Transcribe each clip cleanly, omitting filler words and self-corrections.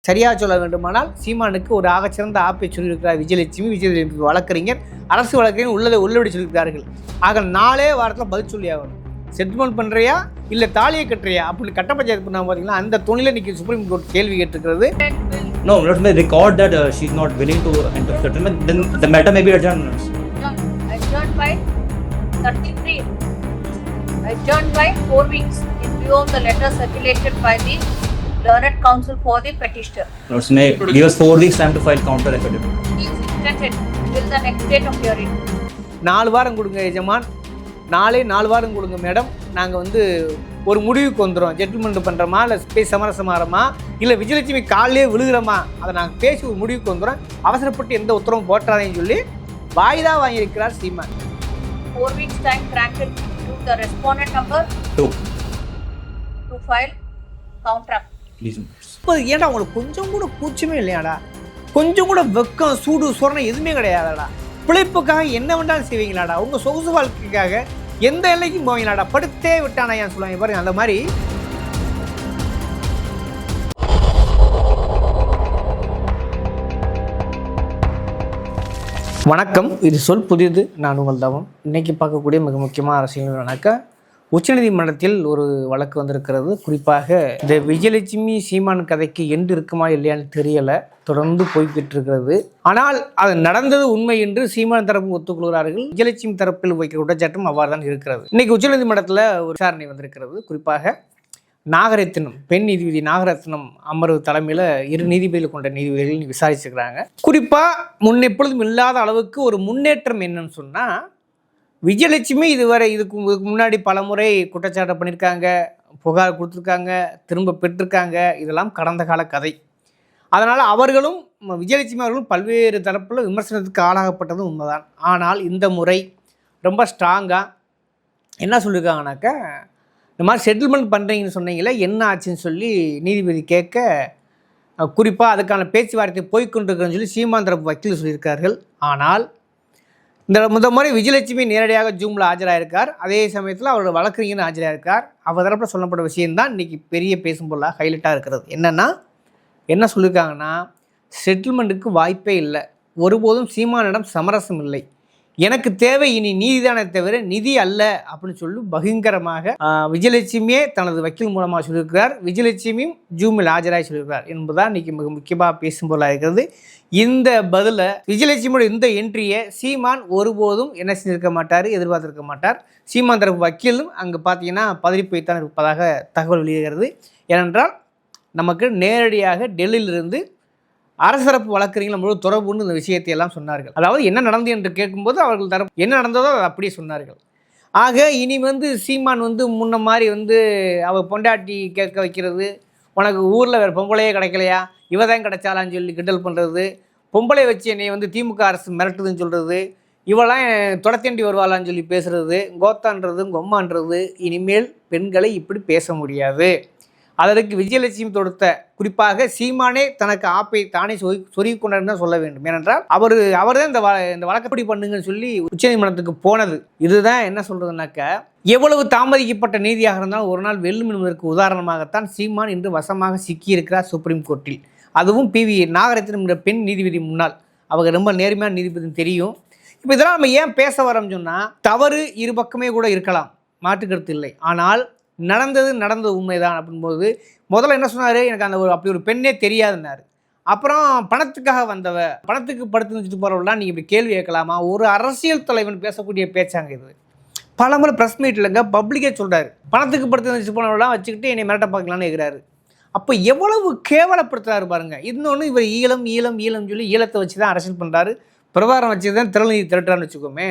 சரியாக சொல்ல வேண்டுமானால் சீமானுக்கு ஒரு ஆகச்சிறந்த ஆப்பை சொல்லியிருக்கிறார் விஜயலட்சுமி. விஜயலட்சுமி வழக்கறிஞர், அரசு வழக்கறிஞர் உள்ளபடி சொல்லியிருக்கிறார்கள். ஆக 4 வாரத்தில் பதில் சொல்லி ஆகணும். செட்டில்மெண்ட் பண்ணுறியா இல்லை தாலியை கட்டுறியா அப்படின்னு கட்ட பஞ்சாயத்து பண்ணால் பார்த்தீங்கன்னா அந்த துணியில் இன்னைக்கு சுப்ரீம் கோர்ட் கேள்வி கேட்டிருக்கிறது. No, let me record that she is not willing to enter settlement. Then the matter may be adjourned. Adjourned by 33. Adjourned by 4 weeks in view of the letter circulated by the learned counsel for the petitioner. Notes may give us 4 weeks time to file counter affidavit. He is extended till the next date of hearing. 4 வாரம் கொடுங்க எஜமான், 4 வாரம் கொடுங்க madam, நாங்கள் ஒரு முடிவுக்கு வந்துடும். Settlement பண்ணுறோமா இல்லை பேசி சமரசமாகறோமா இல்லை விஜயலட்சுமி காலையே விழுகிறோமா அதை நாங்கள் பேசி ஒரு முடிவுக்கு வந்துடும், அவசரப்பட்டு எந்த உத்தரவும் போட்டாரேன்னு சொல்லி வாய்தா வாங்கியிருக்கிறார் சீமான். 4 weeks time granted to the respondent number 2 to file counter. இப்போ ஏன்டா உங்களுக்கு கொஞ்சம் கூட கூச்சமே இல்லையாடா? கொஞ்சம் கூட வெக்கம் சூடு சொரணை எதுவுமே கிடையாதாடா? பிழைப்புக்காக என்ன வேண்டாலும் செய்வீங்களாடா? உங்கள் சொகுசு வாழ்க்கைக்காக எந்த எல்லைக்கும் போவீங்களாடா? படுத்தே விட்டானா ஏன் சொல்லுவாங்க பாருங்க. அந்த மாதிரி வணக்கம், இது சொல் புதியது. நான் உங்கள் தவம். இன்னைக்கு பார்க்கக்கூடிய மிக முக்கியமான அரசியல் வணக்கம். உச்சநீதிமன்றத்தில் ஒரு வழக்கு வந்திருக்கிறது. குறிப்பாக இந்த விஜயலட்சுமி சீமான் கதைக்கு எண்டு இருக்குமா இல்லையான்னு தெரியலை, தொடர்ந்து போய்கிட்டு இருக்கிறது. ஆனால் அது நடந்தது உண்மை என்று சீமான் தரப்பு ஒத்துக்கொள்கிறார்கள். விஜயலட்சுமி தரப்பில் வைக்கிற குற்றச்சாட்டும் அவ்வாறு தான் இருக்கிறது. இன்னைக்கு உச்சநீதிமன்றத்தில் ஒரு விசாரணை வந்திருக்கிறது. குறிப்பாக நாகரத்தினம், பெண் நீதிபதி நாகரத்தினம் அமர்வு தலைமையில் 2 நீதிபதிகள் கொண்ட நீதிபதிகள் விசாரிச்சிருக்கிறாங்க. குறிப்பாக முன்னெப்பொழுதும் இல்லாத அளவுக்கு ஒரு முன்னேற்றம் என்னன்னு சொன்னால், விஜயலட்சுமி இதுக்கு முன்னாடி பல முறை குற்றச்சாட்டு பண்ணியிருக்காங்க, புகார் கொடுத்துருக்காங்க, திரும்ப பெற்றிருக்காங்க. இதெல்லாம் கடந்த கால கதை. அதனால் அவர்களும் விஜயலட்சுமி அவர்களும் பல்வேறு தரப்பில் விமர்சனத்துக்கு ஆளாகப்பட்டதும் உண்மைதான். ஆனால் இந்த முறை ரொம்ப ஸ்ட்ராங்காக என்ன சொல்லியிருக்காங்கனாக்கா, இந்த மாதிரி செட்டில்மெண்ட் பண்ணுறீங்கன்னு சொன்னீங்களே என்ன ஆச்சுன்னு சொல்லி நீதிபதி கேட்க, குறிப்பாக அதுக்கான பேச்சுவார்த்தை போய்கொண்டிருக்கிறேன்னு சொல்லி சீமான் தரப்பு வக்கீல் சொல்லியிருக்கார்கள். ஆனால் இந்த முறை விஜயலட்சுமி நேரடியாக ஜூமில் ஆஜராயிருக்கார். அதே சமயத்தில் அவரோட வழக்கறிஞர் ஆஜராயிருக்கார். அவர் தரப்பில் சொல்லப்பட்ட விஷயம்தான் இன்றைக்கி பெரிய பேசும்பொருளாக ஹைலைட்டாக இருக்கிறது. என்ன சொல்லியிருக்காங்கன்னா, செட்டில்மெண்ட்டுக்கு வாய்ப்பே இல்லை, ஒருபோதும் சீமானிடம் சமரசம் இல்லை, எனக்கு தேவை இனி நீதிதானே தவிர நிதி அல்ல அப்படின்னு சொல்லி பகிங்கரமாக விஜயலட்சுமியே தனது வக்கீல் மூலமாக சொல்லியிருக்கிறார். விஜயலட்சுமியும் ஜூமில் ஆஜராகி சொல்லியிருக்கிறார் என்பதுதான் இன்றைக்கி மிக முக்கியமாக பேசும் பொருளாக இருக்கிறது. இந்த பதிலை, விஜயலட்சுமியோட இந்த என்ட்ரியை சீமான் ஒருபோதும் என்ன செஞ்சிருக்க மாட்டார், எதிர்பார்த்திருக்க மாட்டார். சீமான் தரப்பு வக்கீலும் அங்கே பார்த்தீங்கன்னா பதறி போய்த்தான் இருப்பதாக தகவல் வெளியிடுகிறது. ஏனென்றால் நமக்கு நேரடியாக டெல்லியிலிருந்து அரசரப்பு வழக்கறிஞர்கள் நம்மளோட தொடர்புன்னு இந்த விஷயத்தை எல்லாம் சொன்னார்கள். அதாவது என்ன நடந்தது என்று கேட்கும்போது அவர்கள் தரப்பு என்ன நடந்ததோ அதை அப்படியே சொன்னார்கள். ஆக இனி சீமான் முன்ன மாதிரி அவள் பொண்டாட்டி கேட்க வைக்கிறது, உனக்கு ஊரில் வேறு பொம்பளையே கிடைக்கலையா, இவ தான் கிடைச்சாலான்னு சொல்லி கிண்டல் பண்ணுறது, பொம்பளை வச்சு என்னை திமுக அரசு மிரட்டுதுன்னு சொல்கிறது, இவெல்லாம் தொடத்தேண்டி வருவாளான்னு சொல்லி பேசுகிறது, கோத்தான்றது கொம்மான்றது. இனிமேல் பெண்களை இப்படி பேச முடியாது. அதற்கு விஜயலட்சுமி தொடுத்த, குறிப்பாக சீமானே தனக்கு ஆப்பை தானே சொருகி கொண்டாருன்னு தான் சொல்ல வேண்டும். ஏனென்றால் அவர் தான் இந்த வழக்கப்படி பண்ணுங்கன்னு சொல்லி உச்சநீதிமன்றத்துக்கு போனது. இதுதான் என்ன சொல்றதுனாக்கா, எவ்வளவு தாமதிக்கப்பட்ட நீதியாக இருந்தாலும் ஒரு நாள் வெல்லும் என்பதற்கு உதாரணமாகத்தான் சீமான் இன்று வசமாக சிக்கியிருக்கிறார் சுப்ரீம் கோர்ட்டில். அதுவும் PV நாகரத்தினம் என்ற பெண் நீதிபதி முன்னாள். அவங்க ரொம்ப நேர்மையான நீதிபதி தெரியும். இப்போ இதெல்லாம் நம்ம ஏன் பேச வரோம்னு சொன்னால், தவறு இரு பக்கமே கூட இருக்கலாம், மாற்றுக்கருத்து இல்லை. ஆனால் நடந்தது உண்மைதான் அப்படின்போது முதல்ல என்ன சொன்னார், எனக்கு அப்படி ஒரு பெண்ணே தெரியாதுன்னாரு. அப்புறம் பணத்துக்காக வந்தவ, பணத்துக்கு படுத்து வச்சுட்டு போகிறவங்களாம் நீங்கள் இப்படி கேள்வி கேட்கலாமா? ஒரு அரசியல் தலைவன் பேசக்கூடிய பேச்சாங்க இது. பல முறை ப்ரெஸ் மீட்டில்ங்க பப்ளிக்கே சொல்கிறாரு, பணத்துக்கு படுத்து வச்சுட்டு போனவங்களாம் வச்சுக்கிட்டு என்னை மிரட்ட பார்க்கலான்னு இருக்கிறாரு. அப்போ எவ்வளவு கேவலப்படுத்துறாரு பாருங்க. இன்னொன்று, இவர் ஈழம் சொல்லி ஈழத்தை வச்சு தான் அரசியல் பண்ணுறாரு, பிரபாரம் வச்சு தான் திரள்நிதி திரட்டுறான்னு வச்சுக்கோமே.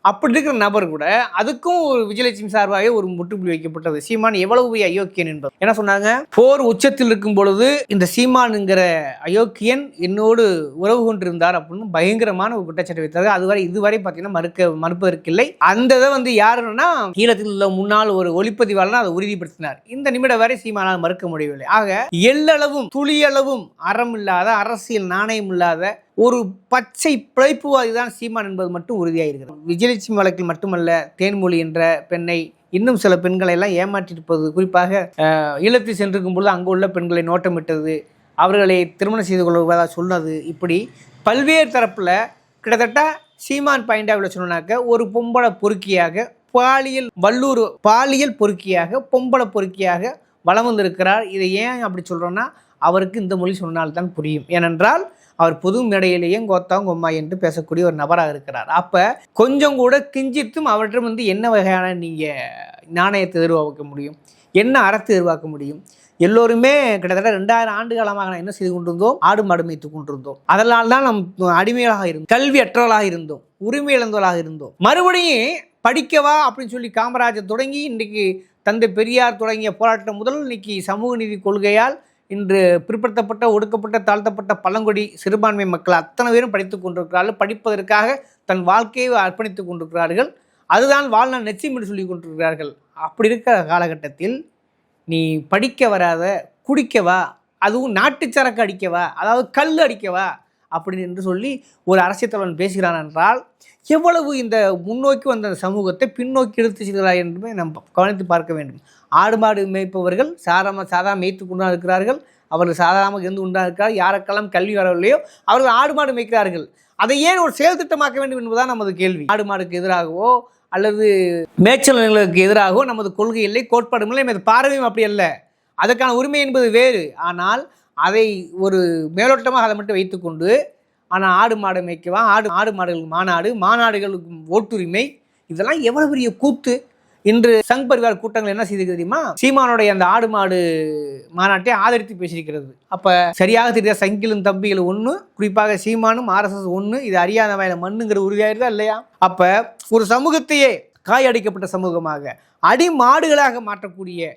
அப்படி இருக்கிற நபர் கூட அதுக்கும் ஒரு விஜயலட்சுமி சார்பாக ஒரு முற்றுப்புள்ளி வைக்கப்பட்டது. சீமான் எவ்வளவு அயோக்கியன் என்பது என்ன சொன்னாங்க, போர் உச்சத்தில் இருக்கும் பொழுது இந்த சீமானுங்கிற அயோக்கியன் என்னோடு உறவு கொண்டிருந்தார் அப்படின்னு பயங்கரமான ஒரு குற்றச்சாட்டு வைத்தார். இதுவரை பார்த்தீங்கன்னா மறுப்பதற்கில்லை. அந்த இதை யாருன்னா ஈழத்தில் உள்ள முன்னாள் ஒரு ஒளிப்பதிவாளர் அதை உறுதிப்படுத்தினார். இந்த நிமிடம் வரை சீமானால் மறுக்க முடியவில்லை. ஆக எல்லளவும் துளியளவும் அறம் இல்லாத, அரசியல் நாணயம் இல்லாத ஒரு பச்சை பிழைப்புவாதி தான் சீமான் என்பது மட்டும் உறுதியாக இருக்கிறது. விஜயலட்சுமி வழக்கில் மட்டுமல்ல, தேன்மொழி என்ற பெண்ணை, இன்னும் சில பெண்களை எல்லாம் ஏமாற்றிருப்பது, குறிப்பாக ஈழத்தில் சென்றிருக்கும் பொழுது அங்கு உள்ள பெண்களை நோட்டமிட்டது, அவர்களை திருமணம் செய்து கொள்வதாக சொன்னது, இப்படி பல்வேறு தரப்பில் கிட்டத்தட்ட சீமான் பாயிண்ட் ஆஃப் சொன்னாக்க ஒரு பொம்பளை பொறுக்கியாக பாலியல் பொறுக்கியாக பொம்பளை பொறுக்கியாக வலம் வந்திருக்கிறார். இதை ஏன் அப்படி சொல்கிறோன்னா அவருக்கு இந்த மொழி சொன்னால்தான் புரியும். ஏனென்றால் அவர் பொது மேடையிலேயே கோத்தாங் கொம்மா என்று பேசக்கூடிய ஒரு நபராக இருக்கிறார். அப்போ கொஞ்சம் கூட கிஞ்சித்தும் அவற்றிடம் என்ன வகையான நீங்கள் நாணயத்தை எதிர்பார்க்க முடியும், என்ன அறத்தை எதிர்பார்க்க முடியும்? எல்லோருமே கிட்டத்தட்ட 2000 ஆண்டு காலமாக நான் என்ன செய்து கொண்டிருந்தோம்? ஆடு மாடு மேய்த்து கொண்டிருந்தோம். அதனால் தான் நம் அடிமைகளாக இருந்தோம், கல்வி அற்றவர்களாக இருந்தோம், உரிமை இழந்தவர்களாக இருந்தோம். மறுபடியும் படிக்கவா அப்படின்னு சொல்லி காமராஜர் தொடங்கி இன்றைக்கு தந்தை பெரியார் தொடங்கிய போராட்டம் முதல் இன்னைக்கு சமூக நீதி கொள்கையால் இன்று பிற்படுத்தப்பட்ட, ஒடுக்கப்பட்ட, தாழ்த்தப்பட்ட பழங்குடி சிறுபான்மை மக்கள் அத்தனை பேரும் படித்துக் கொண்டிருக்கிறார்கள். படிப்பதற்காக தன் வாழ்க்கையை அர்ப்பணித்துக் கொண்டிருக்கிறார்கள். அதுதான் வாழ்நாள் நிச்சயம் என்று சொல்லி கொண்டிருக்கிறார்கள். அப்படி இருக்கிற காலகட்டத்தில் நீ படிக்க வராத, குடிக்கவா, அதுவும் நாட்டு சரக்கு அடிக்கவா, அதாவது கல் அடிக்கவா அப்படின்னு என்று சொல்லி ஒரு அரசியல் தலைவன் பேசுகிறான் என்றால் எவ்வளவு இந்த முன்னோக்கி வந்த சமூகத்தை பின்னோக்கி எடுத்து செல்கிறார் என்று நாம் கவனித்து பார்க்க வேண்டும். ஆடு மாடு மேய்ப்பவர்கள் சாதாரண மேய்த்து கொண்டா இருக்கிறார்கள். அவர்கள் சாதாரணமாக இருந்து கொண்டா இருக்கிறார்கள். யாருக்கெல்லாம் கல்வி வரவில்லையோ அவர்கள் ஆடு மாடு மேய்க்கிறார்கள். அதை ஏன் ஒரு செயல் திட்டமாக்க வேண்டும் என்பதுதான் நமது கேள்வி. ஆடு மாடுக்கு எதிராகவோ அல்லது மேய்ச்சல் நிலங்களுக்கு எதிராகவோ நமது கொள்கை இல்லை, கோட்பாடும் இல்லை, நமது பார்வையும் அப்படி அல்ல. அதற்கான உரிமை என்பது வேறு. ஆனால் அதை ஒரு மேலோட்டமாக அதை மட்டும் வைத்துக்கொண்டு ஆனால் ஆடு மாடு மேய்க்கவா, ஆடு மாடுகளுக்கு மாநாடுகளுக்கு ஓட்டுரிமை, இதெல்லாம் எவ்வளவு பெரிய கூத்து. இன்று சங் பரிவார் கூட்டங்கள் என்ன செய்து தெரியுமா? சீமானுடைய அந்த ஆடு மாடு மாநாட்டை ஆதரித்து பேசியிருக்கிறது. அப்போ சரியாக தெரியாத சங்கிலும் தம்பிகளும் ஒன்று, குறிப்பாக சீமானும் RSS ஒன்று, இது அறியாத வயல மண்ணுங்கிற உறுதியாயிருந்தா இல்லையா? அப்போ ஒரு சமூகத்தையே காயடிக்கப்பட்ட சமூகமாக அடி மாடுகளாக மாற்றக்கூடிய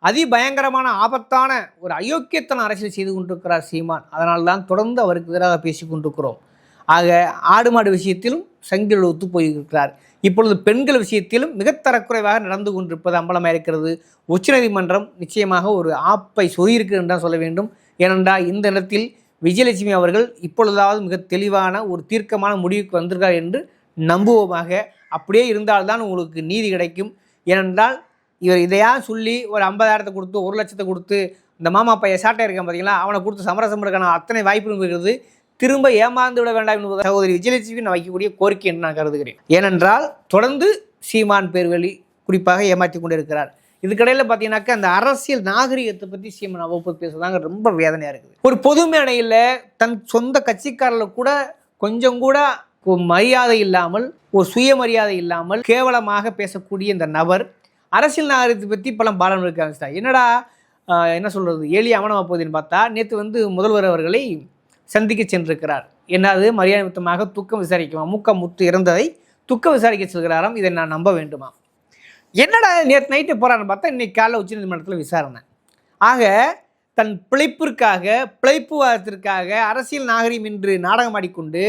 அதிபயங்கரமான ஆபத்தான ஒரு அயோக்கியத்தன அரசியல் செய்து கொண்டிருக்கிறார் சீமான். அதனால்தான் தொடர்ந்து அவருக்கு எதிராக பேசி கொண்டிருக்கிறோம். ஆக ஆடு மாடு விஷயத்திலும் சங்கில் ஒத்து போயிருக்கிறார். இப்பொழுது பெண்கள் விஷயத்திலும் மிக தரக்குறைவாக நடந்து கொண்டிருப்பது அம்பலமாக இருக்கிறது. உச்சநீதிமன்றம் நிச்சயமாக ஒரு ஆப்பை சொல்லியிருக்கு என்று தான் சொல்ல வேண்டும். ஏனென்றால் இந்த இடத்தில் விஜயலட்சுமி அவர்கள் இப்பொழுதாவது மிக தெளிவான ஒரு தீர்க்கமான முடிவுக்கு வந்திருக்கார் என்று நம்புவோமாக. அப்படியே இருந்தால்தான் உங்களுக்கு நீதி கிடைக்கும். ஏனென்றால் இவர் இதையா சொல்லி ஒரு 50,000 கொடுத்து 1 லட்சத்தை கொடுத்து இந்த மாமா பையன் சாட்டை இருக்கான் பார்த்தீங்களா, அவனை கொடுத்து சமரசம் இருக்கான அத்தனை வாய்ப்புகளும் இருக்கிறது. திரும்ப ஏமாந்து விட வேண்டாம் என்பது சகோதரி விஜயலட்சுமி நான் வைக்கக்கூடிய கோரிக்கை என்று நான் கருதுகிறேன். ஏனென்றால் தொடர்ந்து சீமான் பேர்வழி குறிப்பாக ஏமாற்றி கொண்டு இருக்கிறார். இதுக்கடையில் பார்த்தீங்கன்னாக்கா அந்த அரசியல் நாகரிகத்தை பற்றி சீமான் அவ்வப்போது பேசுறதாங்க ரொம்ப வேதனையாக இருக்குது. ஒரு பொது மேடையில் தன் சொந்த கட்சிக்காரர்கள் கூட கொஞ்சம் கூட மரியாதை இல்லாமல், ஒரு சுயமரியாதை இல்லாமல் கேவலமாக பேசக்கூடிய இந்த நபர் அரசியல் நாகரிகத்தை பற்றி பலம் பாடம் இருக்க ஆரம்பிச்சிட்டார். என்னடா என்ன சொல்கிறது, எளிய அவனமாக போகுதுன்னு பார்த்தா நேற்று முதல்வர் அவர்களை சந்திக்க சென்றிருக்கிறார். என்னது மரியாதை நிமித்தமாக துக்கம் விசாரிக்குமா, முத்து இறந்ததை துக்கம் விசாரிக்க செல்கிறாராம். இதை நான் நம்ப வேண்டுமா? என்னடா நேற்று நைட்டு போகிறான்னு பார்த்தா இன்றைக்கி காலைல உச்சநீதிமன்றத்தில் விசாரணை. ஆக தன் பிழைப்புவாதத்திற்காக அரசியல் நாகரிகம் என்று நாடகம் ஆடிக்கொண்டு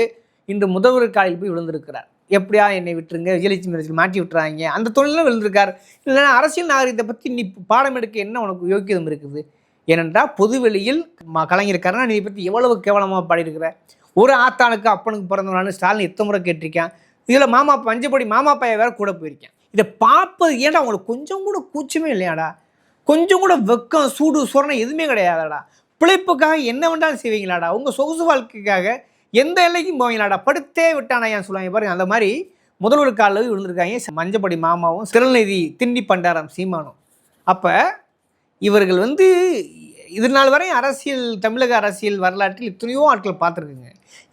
இன்று முதல்வர் காலையில் போய் விழுந்திருக்கிறார். எப்படியா என்னை விட்டுருங்க, விஜயலட்சுமி மாற்றி விட்டுறாங்க, அந்த தொழிலில் விழுந்திருக்கார். இல்லைன்னா அரசியல் நாகரிகத்தை பற்றி நீ பாடம் எடுக்க என்ன உனக்கு யோக்கியதம் இருக்குது? ஏனென்றால் பொதுவெளியில் கலைஞர் கருணாநிதியை பற்றி எவ்வளவு கேவலமாக பாடியிருக்கிற. ஒரு ஆத்தானுக்கு அப்பனுக்கு பிறந்தவனான்னு ஸ்டாலின் எத்தனை முறை கேட்டிருக்கேன். இதில் பஞ்சப்படி மாமா பையன் வேற கூட போயிருக்கேன். இதை பார்ப்பது ஏன்டா உங்களுக்கு கொஞ்சம் கூட கூச்சமே இல்லையாடா? கொஞ்சம் கூட வெக்கம், சூடு, சொரணை எதுவுமே கிடையாதாடா? பிழைப்புக்காக என்ன வேண்டாலும் செய்வீங்களாடா? உங்கள் சொகுசு வாழ்க்கைக்காக எந்த எல்லைக்கும் போவீங்களாடா? படுத்தே விட்டானா ஏன் சொல்லுவாங்க பாருங்க. அந்த மாதிரி முதல்வர் காலில் விழுந்திருக்காங்க மஞ்சப்படி மாமாவும் திருநெல்வேலி திண்டி பண்டாரம் சீமானும். அப்போ இவர்கள் இது நாள் வரை தமிழக அரசியல் வரலாற்றில் எத்தனையோ ஆட்கள் பார்த்துருக்குங்க.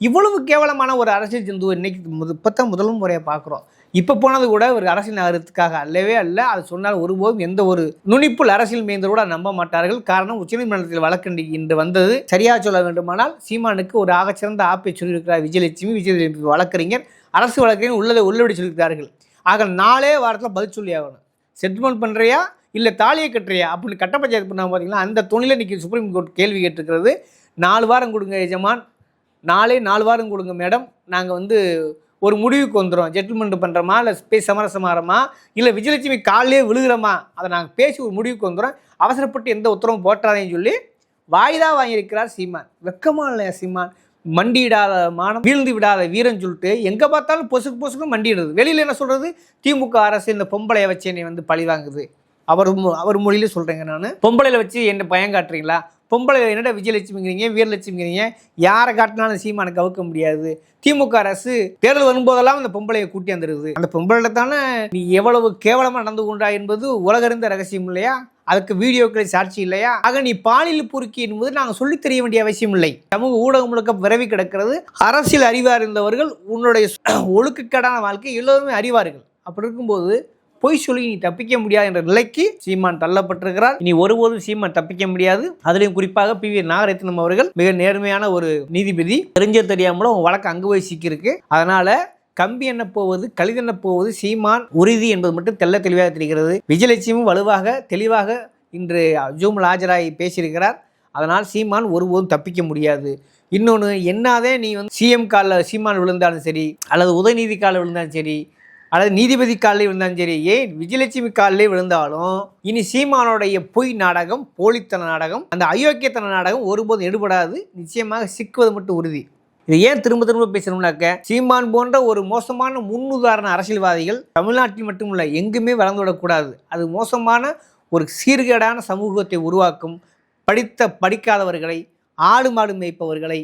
இவ்வளவு கேவலமான ஒரு அரசியல் ஜந்து இன்னைக்கு இப்போத்தான் முதல் முறையாக பார்க்குறோம். இப்போ போனது கூட ஒரு அரசியல் நகரத்துக்காக அல்லவே அல்ல. அது சொன்னால் ஒருபோதும் எந்த ஒரு நுனிப்புள் அரசியல் மேய்ந்தர் கூட நம்ப மாட்டார்கள். காரணம் உச்சநீதிமன்றத்தில் வழக்கு இன்று வந்தது. சரியாக சொல்ல வேண்டுமானால் சீமானுக்கு ஒரு ஆகச்சிறந்த ஆப்பை சொல்லியிருக்கிறார் விஜயலட்சுமி வழக்கறிஞர், அரசு வழக்கறிஞர் உள்ளபடி சொல்லியிருக்கிறார்கள். ஆக 4 வாரத்தில் பதில் சொல்லி ஆகணும். செட்டில்மெண்ட் பண்ணுறியா இல்லை தாலியை கட்டுறியா அப்படின்னு கட்ட பஞ்சாயத்து பண்ணாங்க பார்த்தீங்களா? அந்த துணியில் இன்றைக்கி சுப்ரீம் கோர்ட் கேள்வி கேட்டிருக்கிறது. 4 வாரம் கொடுங்க எஜமான், 4 வாரம் கொடுங்க மேடம், நாங்கள் ஒரு முடிவுக்கு வந்துடும். செட்டில்மெண்ட் பண்ணுறோமா இல்லை பேசி சமரசமாகறோமா இல்லை விஜயலட்சுமி காலையே விழுகிறோமா, அதை நாங்கள் பேசி ஒரு முடிவுக்கு வந்துடும், அவசரப்பட்டு எந்த உத்தரவும் போட்டாதேன்னு சொல்லி வாய்தா வாங்கியிருக்கிறார் சீமான். வெக்கமா இல்லையா சீமான்? மண்டியிடாத மானம் வீழ்ந்து விடாத வீரன்னு சொல்லிட்டு எங்கே பார்த்தாலும் பொசுக்கு மண்டிடுறது. வெளியில் என்ன சொல்கிறது? திமுக அரசு இந்த பொம்பளையை வச்சு என்னை பழி வாங்குது. அவர் மொழியிலே சொல்கிறேங்க. நான் பொம்பளையில் வச்சு என்ன பயங்காட்டுறீங்களா? பொம்பளை என்னடா விஜயலட்சுமிங்கிறீங்க வீரலட்சுமிங்கிறீங்க, யாரை காட்டினாலும் சீமானை கவுக்க முடியாது. திமுக அரசு தேர்தல் வரும்போதெல்லாம் அந்த பொம்பளையை கூட்டி வந்துடுது. அந்த பொம்பளை தானே நீ எவ்வளவு கேவலமாக நடந்து கொண்டா என்பது உலகறிந்த ரகசியம் இல்லையா? அதுக்கு வீடியோக்களை சாட்சி இல்லையா? ஆக நீ பாலியல் பொறுக்கி என்பது நாங்கள் சொல்லித் தெரிய வேண்டிய அவசியம் இல்லை. சமூக ஊடகம் முழுக்க விரவி கிடக்கிறது. அரசியல் அறிவார் இருந்தவர்கள் உன்னுடைய ஒழுக்கக்கேடான வாழ்க்கை எல்லோருமே அறிவார்கள். அப்படி இருக்கும்போது பொய் சொல்லி நீ தப்பிக்க முடியாது என்ற நிலைக்கு சீமான் தள்ளப்பட்டிருக்கிறார். இனி ஒருபோதும் சீமான் தப்பிக்க முடியாது. அதுலேயும் குறிப்பாக பி.வி. நாகரத்னம் அவர்கள் மிக நேர்மையான ஒரு நீதிபதி. தெரிஞ்ச தெரியாமலும் வழக்கு அங்கு போய் சிக்கியிருக்கு. அதனால கம்பி என்ன போவது கழிதென்ன போவது சீமான் உறுதி என்பது மட்டும் தெள்ள தெளிவாக தெரிகிறது. விஜயலட்சுமி வலுவாக தெளிவாக இன்று ஜூமில் ஆஜராகி பேசியிருக்கிறார். அதனால் சீமான் ஒருபோதும் தப்பிக்க முடியாது. இன்னொன்று, என்னாதே நீ வந்து சிஎம் காலில் சீமான் விழுந்தாலும் சரி, அல்லது உதயநிதி காலில் விழுந்தாலும் சரி, அல்லது நீதிபதி காலில் விழுந்தாலும் சரி, ஏன் விஜயலட்சுமி காலிலே விழுந்தாலும் இனி சீமானுடைய பொய் நாடகம், போலித்தன நாடகம், அந்த அயோக்கியத்தன நாடகம் ஒருபோதும் எடுபடாது. நிச்சயமாக சிக்குவது மட்டும் உறுதி. இது ஏன் திரும்ப திரும்ப பேசணும்னாக்க, சீமான் போன்ற ஒரு மோசமான முன்னுதாரண அரசியல்வாதிகள் தமிழ்நாட்டில் மட்டுமில்லை எங்குமே வளர்ந்து விடக்கூடாது. அது மோசமான ஒரு சீர்கேடான சமூகத்தை உருவாக்கும். படிக்காதவர்களை, ஆடு மாடு மேய்ப்பவர்களை,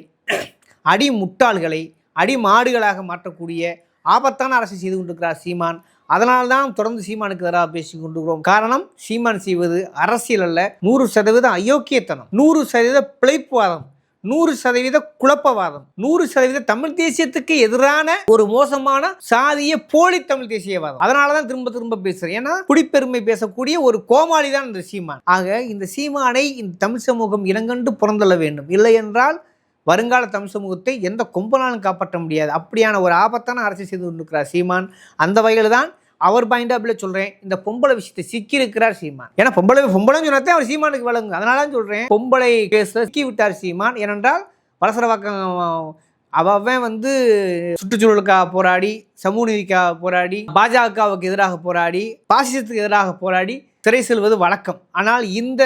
அடி முட்டாள்களை அடி மாடுகளாக மாற்றக்கூடிய ஆபத்தான அரசு செய்து கொண்டிருக்கிறார் சீமான். அதனால்தான் தொடர்ந்து சீமானுக்கு எதிராக பேசிக் கொண்டிருக்கிறோம். காரணம், சீமான் செய்வது அரசியல் அல்ல, 100% அயோக்கியத்தனம், 100% பிழைப்புவாதம், 100% குழப்பவாதம், 100% தமிழ் தேசியத்துக்கு எதிரான ஒரு மோசமான சாதிய போலி தமிழ் தேசியவாதம். அதனாலதான் திரும்ப திரும்ப பேசுறேன். ஏன்னா குடிப்பெருமை பேசக்கூடிய ஒரு கோமாளி தான் இந்த சீமான். ஆக இந்த சீமானை இந்த தமிழ் சமூகம் இனங்கண்டு புறந்தள்ள வேண்டும். இல்லை என்றால் வருங்கால தமிழ் சமூகத்தை எந்த கொம்பனாலும் காப்பாற்ற முடியாது. அப்படியான ஒரு ஆபத்தான அரசியல் செய்து கொண்டிருக்கிறார் சீமான். அந்த வகையில் தான் அவர் பாயிண்ட் ஆஃப் வியூவில் சொல்கிறேன், இந்த பொம்பளை விஷயத்தை சிக்கியிருக்கிறார் சீமான். ஏன்னா பொம்பளைன்னு சொன்னதே அவர் சீமானுக்கு வழங்கு. அதனால தான் சொல்கிறேன், பொம்பளை கேஸில் சிக்கி விட்டார் சீமான். ஏனென்றால் வலசரவாக்கம் அவன் வந்து சுற்றுச்சூழலுக்காக போராடி, சமூக நீதிக்காக போராடி, பாஜகவுக்கு எதிராக போராடி, பாசிசத்துக்கு எதிராக போராடி சிறை செல்வது வழக்கம். ஆனால் இந்த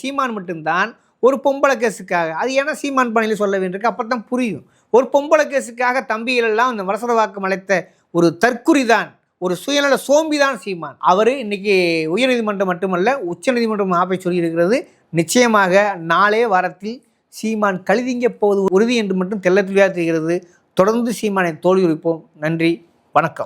சீமான் மட்டும்தான் ஒரு பொம்பளை கேஸுக்காக, அது ஏன்னா சீமான் பணியில் சொல்ல வேண்டியிருக்கு, அப்போ தான் புரியும். ஒரு பொம்பளை கேஸுக்காக தம்பிகளெல்லாம் இந்த வலசரவாக்கம் அழைத்த ஒரு தற்குறி தான், ஒரு சுயநல சோம்பி தான் சீமான். அவர் இன்னைக்கு உயர்நீதிமன்றம் மட்டுமல்ல உச்சநீதிமன்றம் ஆப்பை சொல்லியிருக்கிறது. நிச்சயமாக நாளே வாரத்தில் சீமான் கழுதிங்க போவது உறுதி என்று மட்டும் தெள்ள தெளிவாக தெரிகிறது. தொடர்ந்து சீமானை தோல்வி உரிப்போம். நன்றி, வணக்கம்.